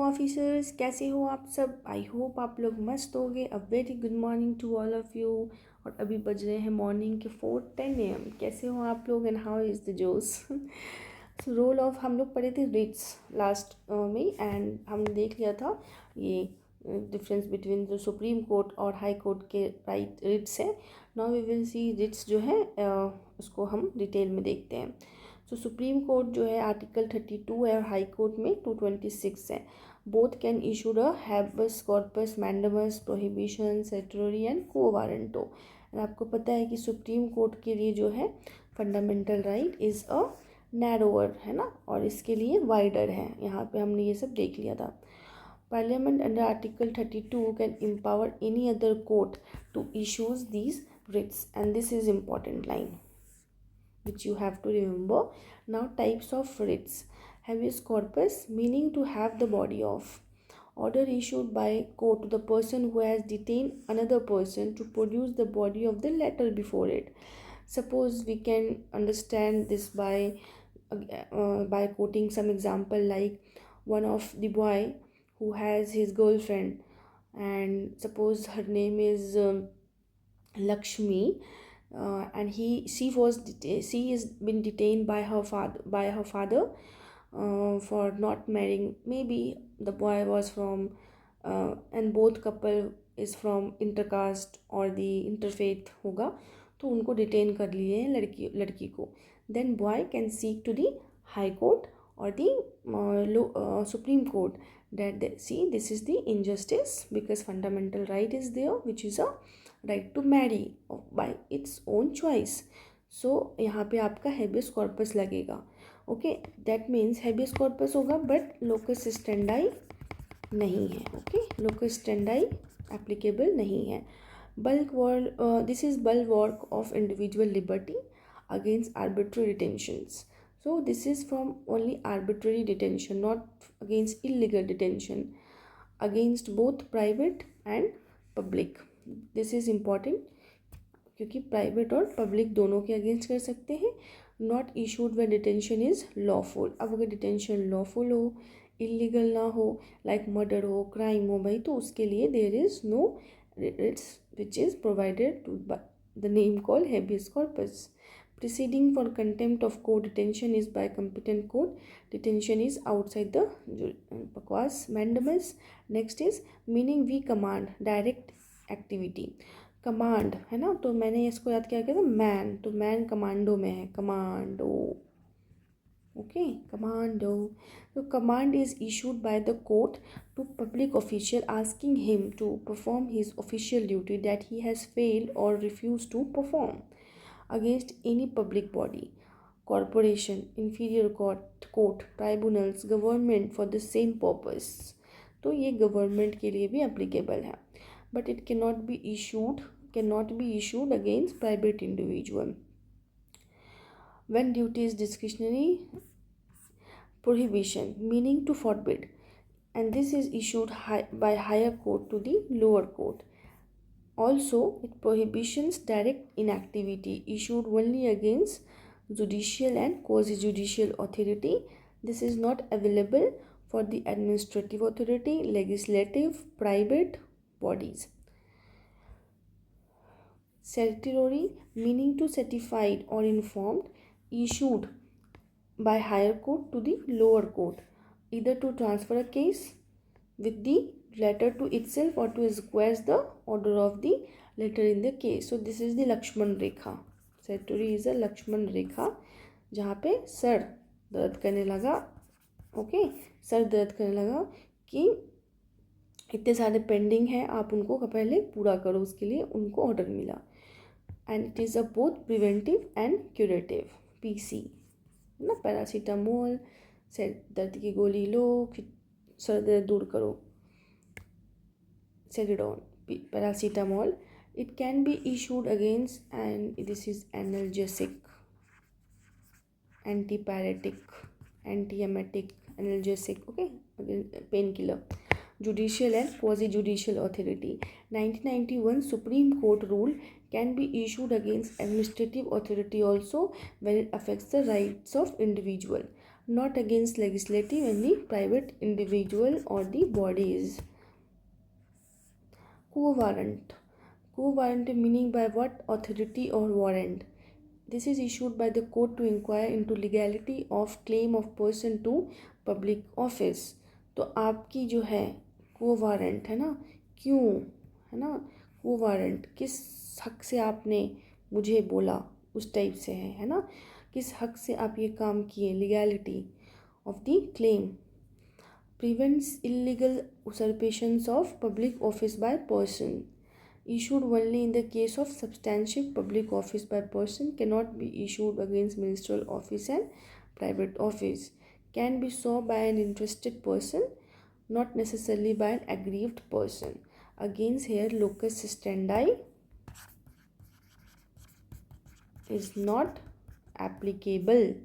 Officers, कैसे हो आप सब? आई होप आप लोग मस्त होगे। A very good morning to all of you. और अभी बज रहे हैं मॉर्निंग के 4:10 AM। कैसे हो आप लोग एंड हाउ इज़ द जोश? सो रोल ऑफ हम लोग पढ़े थे रिट्स लास्ट में, एंड हमने देख लिया था ये डिफरेंस बिटवीन जो सुप्रीम कोर्ट और हाई कोर्ट के राइट रिट्स है। Now we will see writs जो है उसको हम डिटेल में देखते हैं। तो सुप्रीम कोर्ट जो है आर्टिकल 32 है और हाई कोर्ट में 226 है। Both can issued a habeas corpus mandamus prohibition certiorari and quo warranto. आपको पता है कि सुप्रीम कोर्ट के लिए जो है fundamental right is a narrower है ना, और इसके लिए वाइडर है। यहाँ पे हमने ये सब देख लिया था। Parliament under Article 32 can empower any other court to issue these writs, and this is important line which you have to remember. Now, types of writs. Habeas corpus, meaning to have the body of. Order issued by court to the person who has detained another person to produce the body of the letter before it. Suppose we can understand this by quoting some example, like one of the boy who has his girlfriend, and suppose her name is Lakshmi, and she is been detained by her father for not marrying. Maybe the boy was from and both couple is from intercaste or the interfaith होगा, तो उनको detain कर लिए हैं लड़की को. Then boy can seek to the high court or the supreme court that see this is the injustice because fundamental right is there, which is a right to marry by its own choice. So यहाँ पे आपका habeas corpus लगेगा. Okay, that means habeas corpus होगा but locus standi नहीं है. Okay, locus standi applicable नहीं है. This is bulwark of individual liberty against arbitrary detentions. So this is from only arbitrary detention, not against illegal detention, against both private and public. This is important क्योंकि private और public दोनों के against कर सकते हैं. Not issued when detention is lawful. अब अगर detention lawful हो, इलीगल ना हो, लाइक मर्डर हो, क्राइम हो भाई, तो उसके लिए there is no writs which is provided to the name call habeas corpus. Proceeding for contempt of court detention is by competent court. Detention is outside the बकवास mandamus. Next is meaning we command direct activity. Command है ना, तो मैंने इसको याद किया था man, तो मैन कमांडो में है, कमांडो. Okay, commando. तो command is issued by the court to public official asking him to perform his official duty that he has failed और refuse to perform against any public body, corporation, inferior court, tribunals, government for the same purpose. तो ये government के लिए भी applicable है, but it cannot be issued against private individual. When duty is discretionary, prohibition, meaning to forbid, and this is issued by higher court to the lower court. Also, it prohibitions direct inactivity issued only against judicial and quasi-judicial authority. This is not available for the administrative authority, legislative, private bodies. Certiorari, meaning to certified or informed, issued by higher court to the lower court, either to transfer a case with the letter to itself or to request the order of the letter in the case. So this is the Lakshman Rekha. Certiorari is a Lakshman Rekha जहाँ पे sir दर्द करने लगा. Okay, sir दर्द करने लगा कि इतने सारे पेंडिंग हैं, आप उनको पहले पूरा करो, उसके लिए उनको ऑर्डर मिला. And it is a both preventive and curative. PC ना, पैरासीटामोल, सर दर्द की गोली लो, सर दर्द दूर करो, Ceridon, paracetamol. It can be issued against, and this is analgesic, antipyretic, antiemetic, analgesic, okay, painkiller. Judicial and quasi-judicial authority. 1991 Supreme Court rule can be issued against administrative authority also when it affects the rights of individual. not against legislative and the private individual or the bodies. Quo warrant. Quo warranto meaning by what? Authority or warrant. This is issued by the court to inquire into legality of claim of person to public office. तो आपकी जो है को warrant है ना, क्यों है ना, को वारंट किस हक से आपने मुझे बोला, उस टाइप से है ना, किस हक से आप ये काम किए, legality of the claim. Prevents illegal usurpations of public office by person. Issued only in the case of substantive public office by person, cannot be issued against ministerial office and private office. Can be sought by an interested person, not necessarily by an aggrieved person. Against here locus standi is not applicable.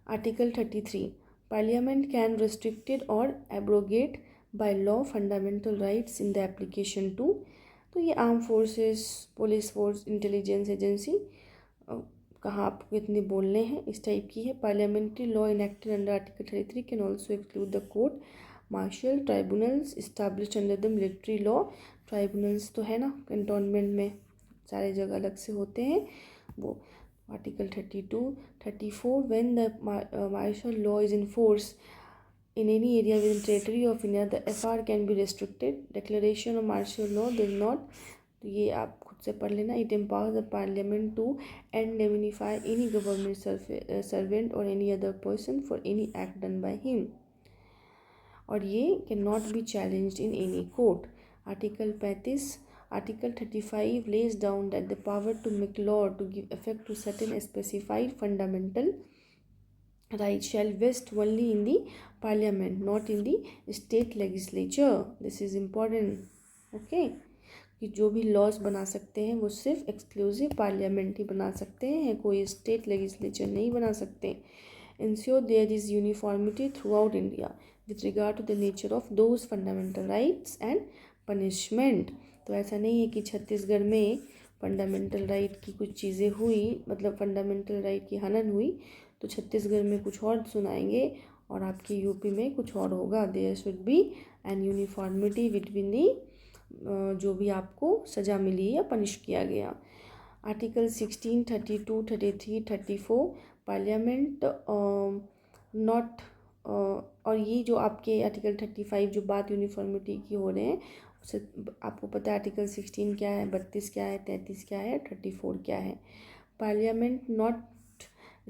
Article 33. Parliament can restrict it or abrogate by law fundamental rights in the application to. तो ये arm forces, police force, intelligence agency, कहाँ आपको कितने बोलने हैं, इस type की है. Parliamentary law enacted under article 33 can also exclude the court martial tribunals established under the military law. Tribunals तो है ना कंटोनमेंट में, सारे जगह अलग से होते हैं वो. Article 32. 34. When the martial law is in force in any area within territory of India, the FR can be restricted. Declaration of martial law does not, तो ये आप खुद से पढ़ लेना. It empowers the parliament to indemnify any government servant or any other person for any act done by him. और ये cannot be challenged in any court. Article 35. Article 35 lays down that the power to make law to give effect to certain specified fundamental right shall vest only in the parliament, not in the state legislature. This is important. Okay, कि जो भी laws बना सकते हैं वो सिर्फ exclusive parliament ही बना सकते हैं, कोई स्टेट लेजिस्लेचर नहीं बना सकते. Ensure there is uniformity throughout India with regard to the nature of those fundamental rights and punishment. तो ऐसा नहीं है कि छत्तीसगढ़ में फंडामेंटल राइट की कुछ चीज़ें हुई, मतलब फंडामेंटल राइट की हनन हुई, तो छत्तीसगढ़ में कुछ और सुनाएंगे और आपके यूपी में कुछ और होगा. There should be an uniformity between the जो भी आपको सज़ा मिली या पनिश किया गया. आर्टिकल 16, 32, 33, 34 पार्लियामेंट नॉट, और ये जो आपके आर्टिकल 35 जो बात यूनिफॉर्मिटी की हो रहे हैं, उससे आपको पता है आर्टिकल 16 क्या है, 32 क्या है, 33 क्या है, 34 क्या है. Parliament not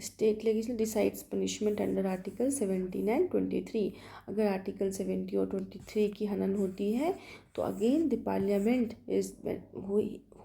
state legislature decides punishment under article 17 and 23. अगर आर्टिकल 70 और 23 की हनन होती है तो again the parliament is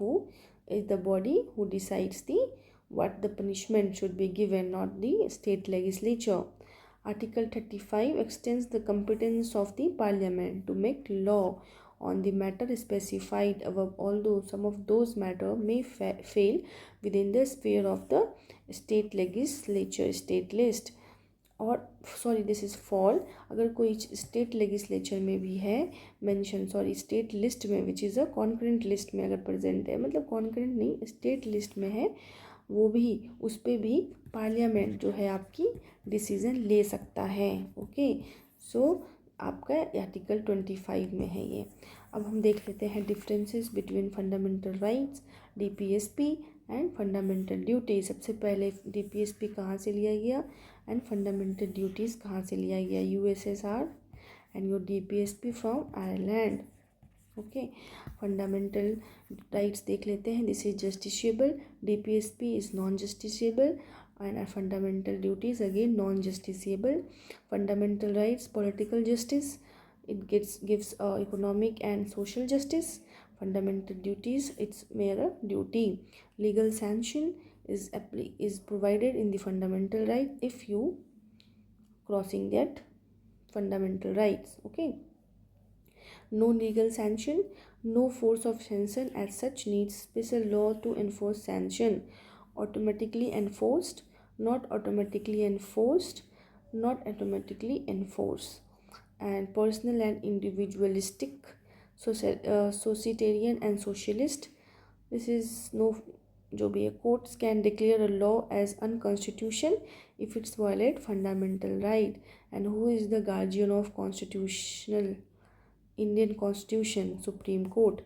who is the body who decides what the punishment should be given, not the state legislature. Article 35 extends the competence of the parliament to make law on the matter specified above, although some of those matter may fail within the sphere of the state legislature, state list. और sorry this is fall, अगर कोई state legislature में भी है mention, sorry state list में which is a concurrent list में अगर present है, मतलब कॉन्करेंट नहीं स्टेट लिस्ट में है, वो भी उस पर भी पार्लियामेंट जो है आपकी डिसीज़न ले सकता है. ओके, सो आपका आर्टिकल 25 में है ये. अब हम देख लेते हैं differences between fundamental rights, DPSP and fundamental duty. सबसे पहले डीपीएसपी कहाँ से लिया गया एंड फंडामेंटल ड्यूटीज़ कहाँ से लिया गया. USSR and your DPSP from Ireland. Okay, fundamental rights देख लेते हैं. This is justiciable, DPSP is non justiciable, and our fundamental duties again non-justiciable. Fundamental rights, political justice, it gives economic and social justice. Fundamental duties, it's mere duty. Legal sanction is provided in the fundamental right if you crossing that fundamental rights. Okay, no legal sanction, no force of sanction as such needs special law to enforce sanction. Automatically enforced, not automatically enforced, not automatically enforced. And personal and individualistic, societarian and socialist, this is no जो भी है, courts can declare a law as unconstitution if it's violate fundamental right, and who is the guardian of constitutional Indian constitution? Supreme court.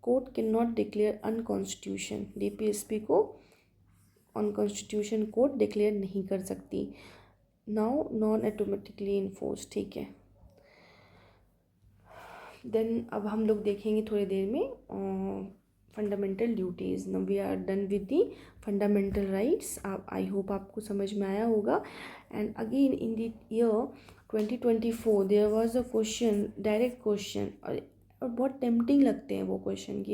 Court can not declare unconstitution, DPSP को unconstitution court declare नहीं कर सकती. Now non automatically enforce, ठीक है. Then अब हम लोग देखेंगे थोड़ी देर में fundamental duties. Now we are done with the fundamental rights. आप, आई होप आपको समझ में आया होगा. And again in the year 2024 there was a question, direct question, और बहुत टेम्पटिंग लगते हैं वो क्वेश्चन कि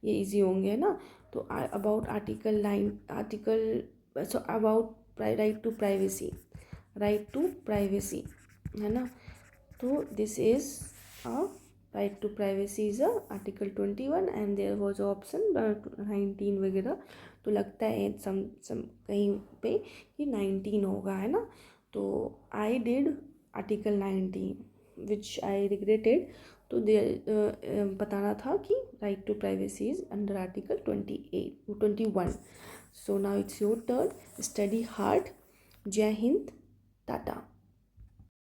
ये इजी होंगे, है ना. तो about article 9, about right to privacy, right to privacy, है ना. तो this is a right to privacy is article 21 and there was option 19 वगैरह. तो लगता है सम कहीं पे कि 19 होगा, है ना. तो I did article 19 which I regretted. तो बताना था कि right to privacy is under article 21. So now it's your turn. Study hard. जय हिंद. टाटा.